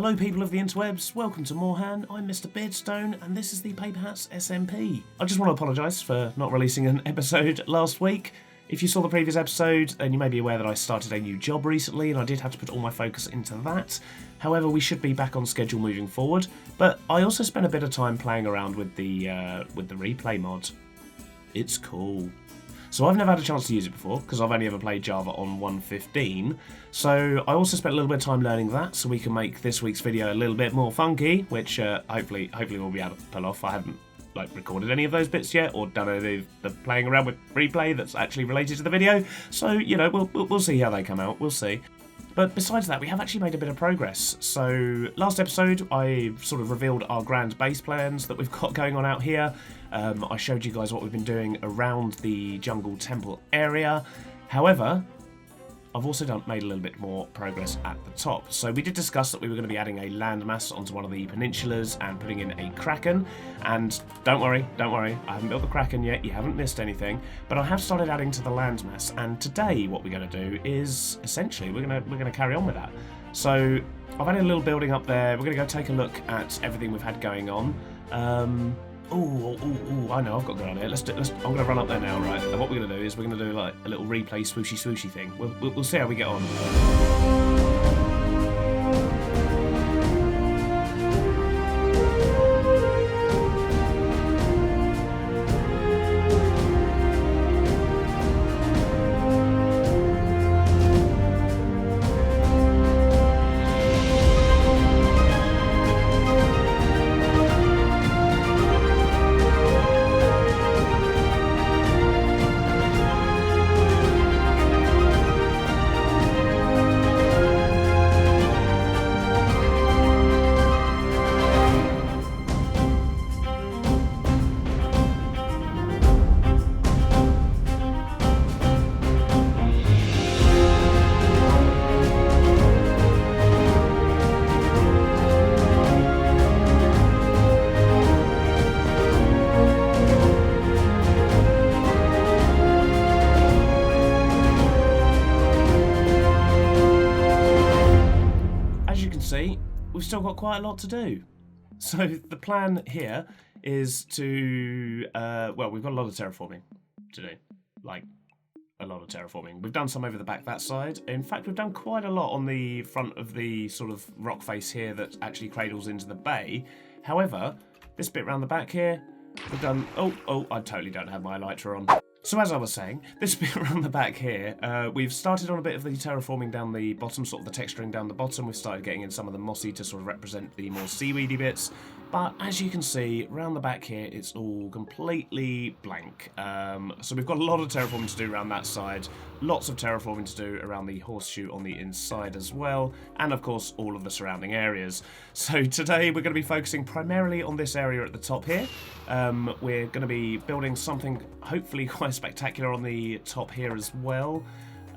Hello people of the interwebs, welcome to Moorhan. I'm Mr. Beardstone and this is the PaperhatsSMP. I just want to apologise for not releasing an episode last week. If you saw the previous episode, then you may be aware that I started a new job recently and I did have to put all my focus into that. However, we should be back on schedule moving forward, but I also spent a bit of time playing around with the replay mod. It's cool. So I've never had a chance to use it before, because I've only ever played Java on 1.15, so I also spent a little bit of time learning that, so we can make this week's video a little bit more funky, which hopefully we'll be able to pull off. I haven't recorded any of those bits yet, or done any of the playing around with replay that's actually related to the video, so, you know, we'll see how they come out, we'll see. But besides that, we have actually made a bit of progress. So last episode, I sort of revealed our grand base plans that we've got going on out here. I showed you guys what we've been doing around the jungle temple area. However, I've also made a little bit more progress at the top. So we did discuss that we were going to be adding a landmass onto one of the peninsulars and putting in a kraken. And don't worry, I haven't built the kraken yet, you haven't missed anything. But I have started adding to the landmass, and today what we're going to do is, essentially, we're going to carry on with that. So I've added a little building up there, we're going to go take a look at everything we've had going on. I know, I've got a good idea. I'm going to run up there now, right? And what we're going to do is we're going to do like a little replay swooshy thing. We'll see how we get on. We've still got quite a lot to do. So the plan here is to, well, we've got a lot of terraforming to do. Like, a lot of terraforming. We've done some over the back that side. In fact, we've done quite a lot on the front of the sort of rock face here that actually cradles into the bay. However, this bit around the back here, we've done... Oh, I totally don't have my elytra on. So as I was saying, this bit around the back here, we've started on a bit of the terraforming down the bottom, sort of the texturing down the bottom. We've started getting in some of the mossy to sort of represent the more seaweedy bits. But as you can see, around the back here, it's all completely blank. So we've got a lot of terraforming to do around that side, lots of terraforming to do around the horseshoe on the inside as well, and of course all of the surrounding areas. So today we're going to be focusing primarily on this area at the top here. We're going to be building something hopefully quite spectacular on the top here as well.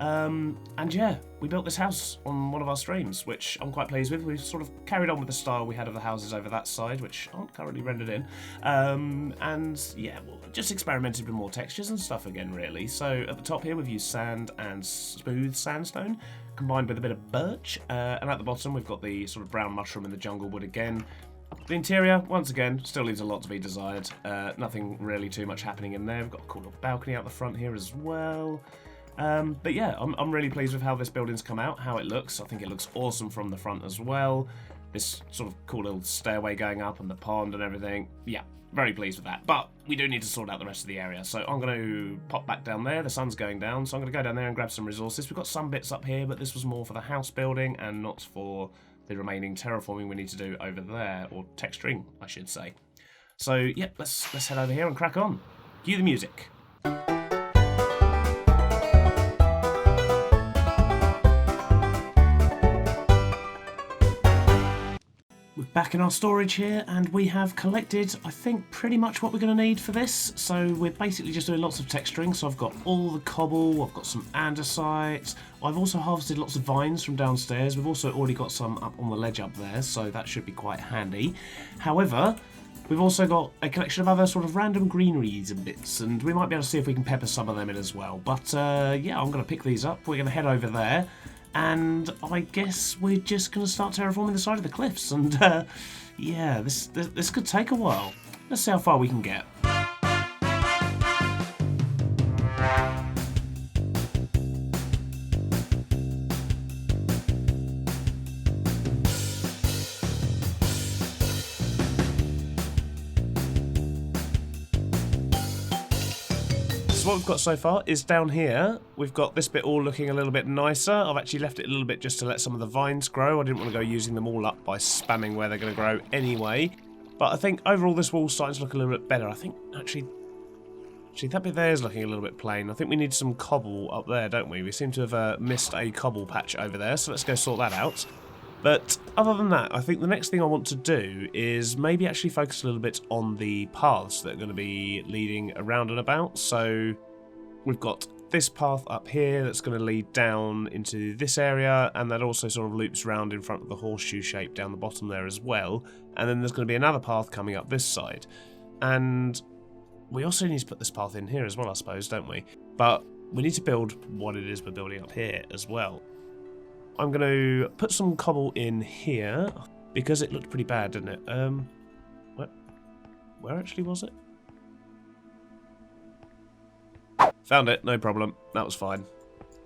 And yeah, we built this house on one of our streams, which I'm quite pleased with. We've sort of carried on with the style we had of the houses over that side, which aren't currently rendered in. And yeah, well, just experimented with more textures and stuff again, really. So at the top here, we've used sand and smooth sandstone, combined with a bit of birch. And at the bottom, we've got the sort of brown mushroom and the jungle wood again. The interior, once again, still leaves a lot to be desired. Nothing really too much happening in there. We've got a cool little balcony out the front here as well. But yeah, I'm really pleased with how this building's come out, how it looks. I think it looks awesome from the front as well. This sort of cool little stairway going up and the pond and everything. Yeah, very pleased with that. But we do need to sort out the rest of the area. So I'm going to pop back down there. The sun's going down, so I'm going to go down there and grab some resources. We've got some bits up here, but this was more for the house building and not for the remaining terraforming we need to do over there, or texturing, I should say. So yeah, let's head over here and crack on. Cue the music. We're back in our storage here, and we have collected, I think, pretty much what we're going to need for this. So we're basically just doing lots of texturing. So I've got all the cobble, I've got some andesite, I've also harvested lots of vines from downstairs. We've also already got some up on the ledge up there, so that should be quite handy. However, we've also got a collection of other sort of random greeneries and bits, and we might be able to see if we can pepper some of them in as well. But yeah, I'm going to pick these up. We're going to head over there. And I guess we're just going to start terraforming the side of the cliffs. And yeah, this could take a while. Let's see how far we can get. So what we've got so far is down here, we've got this bit all looking a little bit nicer. I've actually left it a little bit just to let some of the vines grow. I didn't want to go using them all up by spamming where they're going to grow anyway. But I think overall this wall's starting to look a little bit better. I think actually that bit there is looking a little bit plain. I think we need some cobble up there, don't we? We seem to have missed a cobble patch over there, so let's go sort that out. But other than that, I think the next thing I want to do is maybe actually focus a little bit on the paths that are going to be leading around and about. So we've got this path up here that's going to lead down into this area, and that also sort of loops round in front of the horseshoe shape down the bottom there as well. And then there's going to be another path coming up this side. And we also need to put this path in here as well, I suppose, don't we? But we need to build what it is we're building up here as well. I'm going to put some cobble in here, because it looked pretty bad, didn't it? Where actually was it? Found it, no problem. That was fine.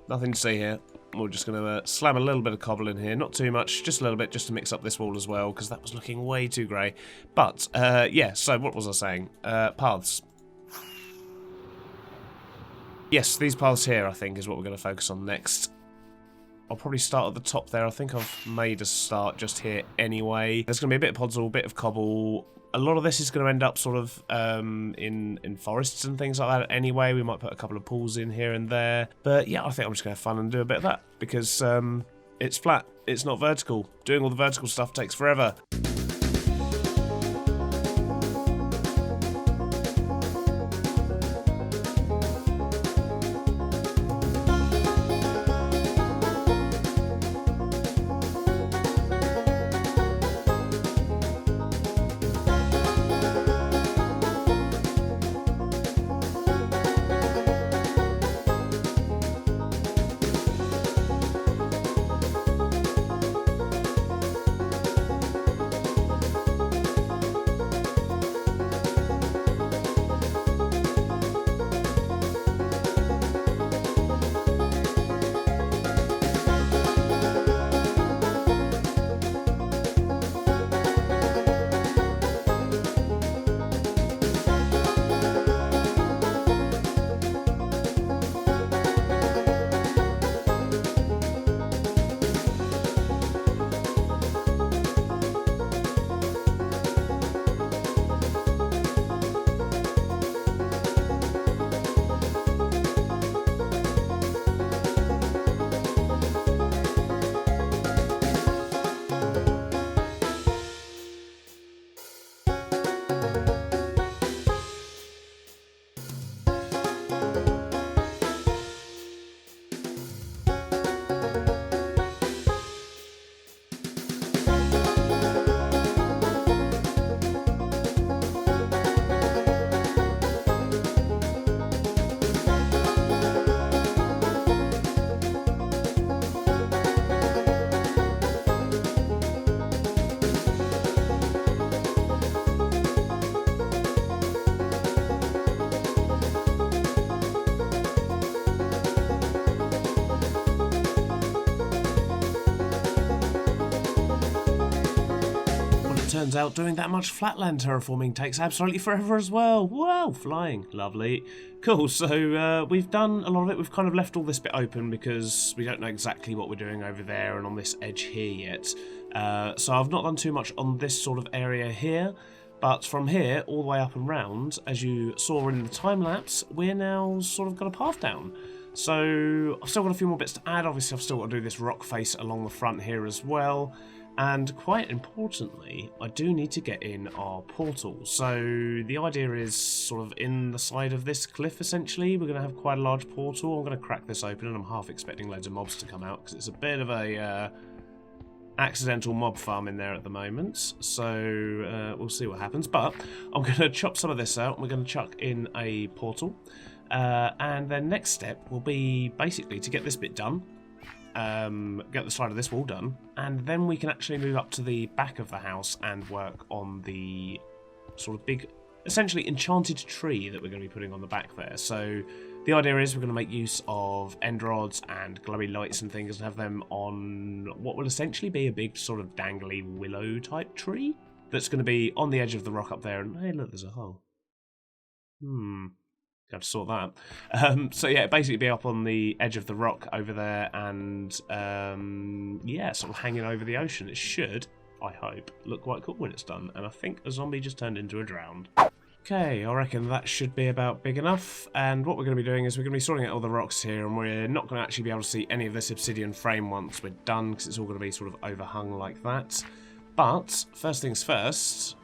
Nothing to see here. We're just going to slam a little bit of cobble in here. Not too much, just a little bit, just to mix up this wall as well, because that was looking way too grey. But, yeah, so what was I saying? Paths. Yes, these paths here, I think, is what we're going to focus on next. I'll probably start at the top there. I think I've made a start just here anyway. There's going to be a bit of podzol, a bit of cobble. A lot of this is going to end up sort of in forests and things like that anyway. We might put a couple of pools in here and there. But yeah, I think I'm just going to have fun and do a bit of that. Because it's flat. It's not vertical. Doing all the vertical stuff takes forever. Turns out doing that much flatland terraforming takes absolutely forever as well. Wow, flying. Lovely. Cool, so we've done a lot of it. We've kind of left all this bit open because we don't know exactly what we're doing over there and on this edge here yet. So I've not done too much on this sort of area here. But from here, all the way up and round, as you saw in the time-lapse, we're now sort of got a path down. So I've still got a few more bits to add. Obviously, I've still got to do this rock face along the front here as well. And quite importantly, I do need to get in our portal. So the idea is sort of in the side of this cliff, essentially. We're going to have quite a large portal. I'm going to crack this open, and I'm half expecting loads of mobs to come out, because it's a bit of a accidental mob farm in there at the moment. So we'll see what happens. But I'm going to chop some of this out, and we're going to chuck in a portal. And then next step will be basically to get this bit done. get the side of this wall done, and then we can actually move up to the back of the house and work on the sort of big, essentially enchanted tree that we're going to be putting on the back there. So the idea is we're going to make use of end rods and glowy lights and things and have them on what will essentially be a big sort of dangly willow type tree that's going to be on the edge of the rock up there. And hey, look, there's a hole. Have to sort that. So yeah, basically be up on the edge of the rock over there and yeah, sort of hanging over the ocean. It should, I hope, look quite cool when it's done. And I think a zombie just turned into a drowned. Okay, I reckon that should be about big enough. And what we're going to be doing is we're going to be sorting out all the rocks here, and we're not going to actually be able to see any of this obsidian frame once we're done, because it's all going to be sort of overhung like that. But first things first,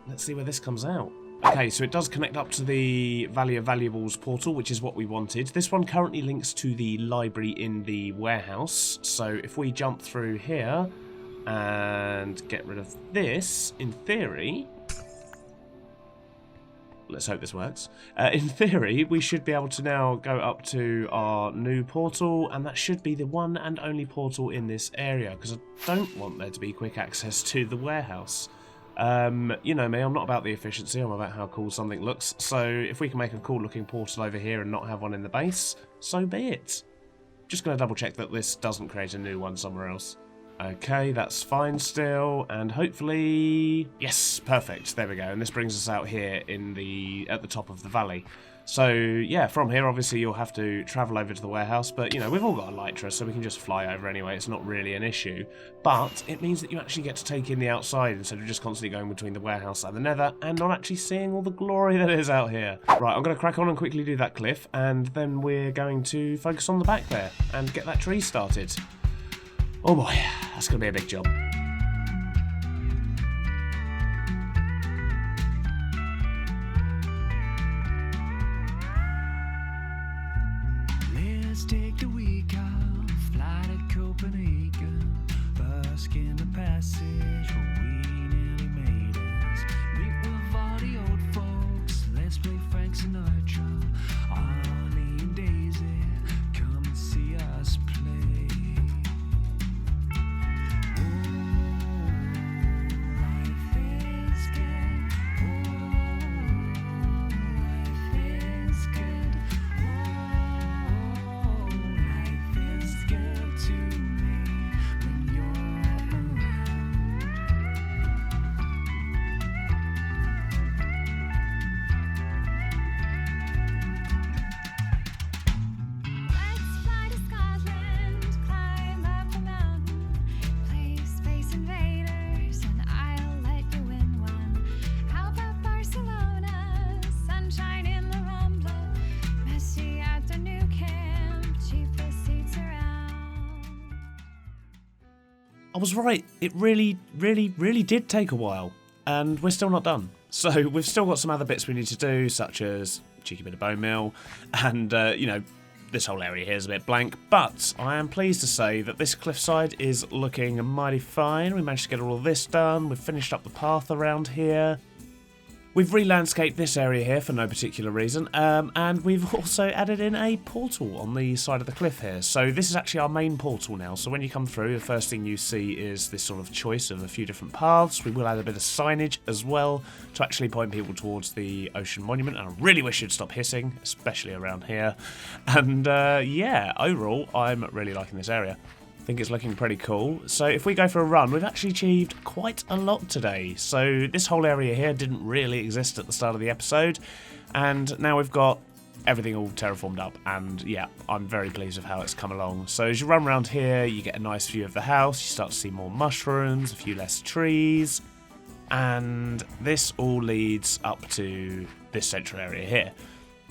let's see where this comes out. Okay, so it does connect up to the Valley of Valuables portal, which is what we wanted. This one currently links to the library in the warehouse. So if we jump through here and get rid of this, in theory... Let's hope this works. In theory, we should be able to now go up to our new portal, and that should be the one and only portal in this area, because I don't want there to be quick access to the warehouse. You know me, I'm not about the efficiency, I'm about how cool something looks. So if we can make a cool looking portal over here and not have one in the base, so be it. Just going to double check that this doesn't create a new one somewhere else. Okay, that's fine still, and hopefully... Yes, perfect, there we go. And this brings us out here in at the top of the valley. So, yeah, from here, obviously, you'll have to travel over to the warehouse, but, you know, we've all got elytra, so we can just fly over anyway. It's not really an issue. But it means that you actually get to take in the outside instead of just constantly going between the warehouse and the nether and not actually seeing all the glory that is out here. Right, I'm going to crack on and quickly do that cliff, and then we're going to focus on the back there and get that tree started. Oh boy, that's going to be a big job. Let's take the week off, fly to Copenhagen, busk in the passage where we nearly made it. Meet with all the old folks, let's play Frank Sinatra, Ollie and Daisy, come and see us play. I was right, it really did take a while, and we're still not done. So we've still got some other bits we need to do, such as a cheeky bit of bone meal, and, you know, this whole area here is a bit blank, but I am pleased to say that this cliffside is looking mighty fine. We managed to get all of this done, we've finished up the path around here. We've re-landscaped this area here for no particular reason, and we've also added in a portal on the side of the cliff here. So this is actually our main portal now, so when you come through, the first thing you see is this sort of choice of a few different paths. We will add a bit of signage as well to actually point people towards the Ocaen Monument, and I really wish you'd stop hissing, especially around here. And yeah, overall, I'm really liking this area. I think it's looking pretty cool. So if we go for a run, we've actually achieved quite a lot today. So this whole area here didn't really exist at the start of the episode, and now we've got everything all terraformed up, and yeah, I'm very pleased with how it's come along. So as you run around here, you get a nice view of the house, you start to see more mushrooms, a few less trees, and this all leads up to this central area here.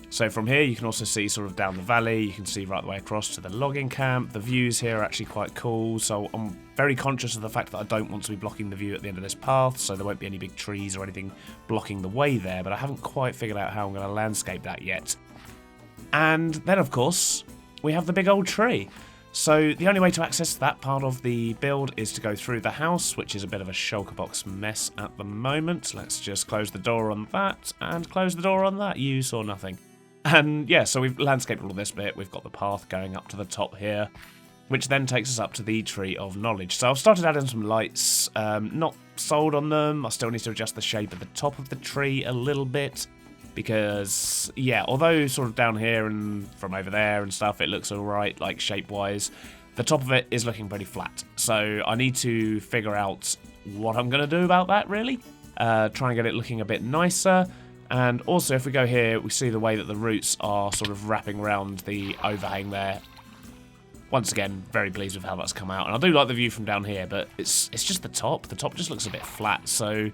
So from here you can also see sort of down the valley, you can see right the way across to the logging camp. The views here are actually quite cool, so I'm very conscious of the fact that I don't want to be blocking the view at the end of this path, so there won't be any big trees or anything blocking the way there, but I haven't quite figured out how I'm going to landscape that yet. And then of course, we have the big old tree. So the only way to access that part of the build is to go through the house, which is a bit of a shulker box mess at the moment. Let's just close the door on that, and close the door on that. You saw nothing. And yeah, so we've landscaped all of this bit. We've got the path going up to the top here. which then takes us up to the Tree of Knowledge. So I've started adding some lights, not sold on them. I still need to adjust the shape of the top of the tree a little bit, because, yeah, although sort of down here and from over there and stuff, it looks alright, like shape-wise, the top of it is looking pretty flat. So I need to figure out what I'm going to do about that, really. Try and get it looking a bit nicer. And also, if we go here, we see the way that the roots are sort of wrapping around the overhang there. Once again, very pleased with how that's come out. And I do like the view from down here, but it's just the top. The top just looks a bit flat, so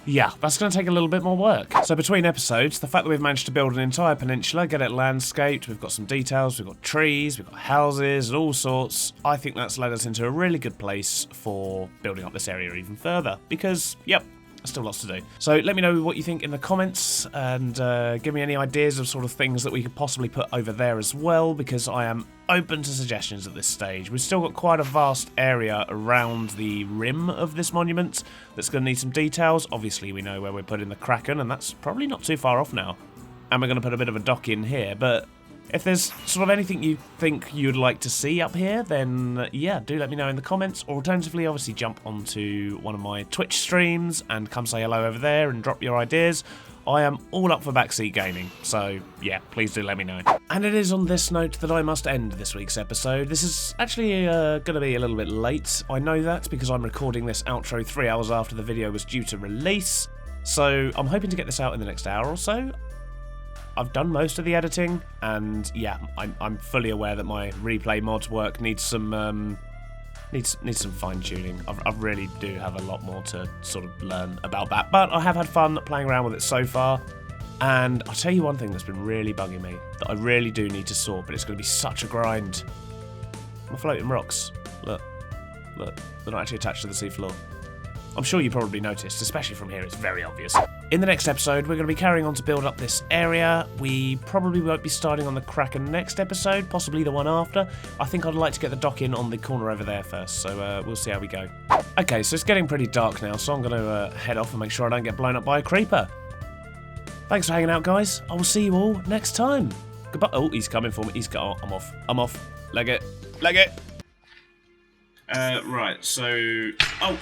yeah, that's going to take a little bit more work. So between episodes, the fact that we've managed to build an entire peninsula, get it landscaped, we've got some details, we've got trees, we've got houses and all sorts, I think that's led us into a really good place for building up this area even further. Because, yep, still lots to do. So let me know what you think in the comments, and give me any ideas of sort of things that we could possibly put over there as well, because I am open to suggestions at this stage. We've still got quite a vast area around the rim of this monument that's going to need some details. Obviously we know where we're putting the Kraken, and that's probably not too far off now. And we're going to put a bit of a dock in here, but if there's sort of anything you think you'd like to see up here, then yeah, do let me know in the comments. Or alternatively, obviously jump onto one of my Twitch streams and come say hello over there and drop your ideas. I am all up for backseat gaming, so yeah, please do let me know. And it is on this note that I must end this week's episode. This is actually going to be a little bit late. I know that because I'm recording this outro 3 hours after the video was due to release. So I'm hoping to get this out in the next hour or so. I've done most of the editing, and yeah, I'm fully aware that my replay mods work needs some needs some fine-tuning. I really do have a lot more to sort of learn about that, but I have had fun playing around with it so far. And I'll tell you one thing that's been really bugging me that I really do need to sort, but it's going to be such a grind. My floating rocks. Look, they're not actually attached to the seafloor. I'm sure you probably noticed, especially from here, it's very obvious. In the next episode, we're going to be carrying on to build up this area. We probably won't be starting on the Kraken next episode, possibly the one after. I think I'd like to get the dock in on the corner over there first, so we'll see how we go. Okay, so it's getting pretty dark now, so I'm going to head off and make sure I don't get blown up by a creeper. Thanks for hanging out, guys. I will see you all next time. Goodbye. Oh, he's coming for me. He's got. Oh, I'm off. Leg it. Right, so. Oh.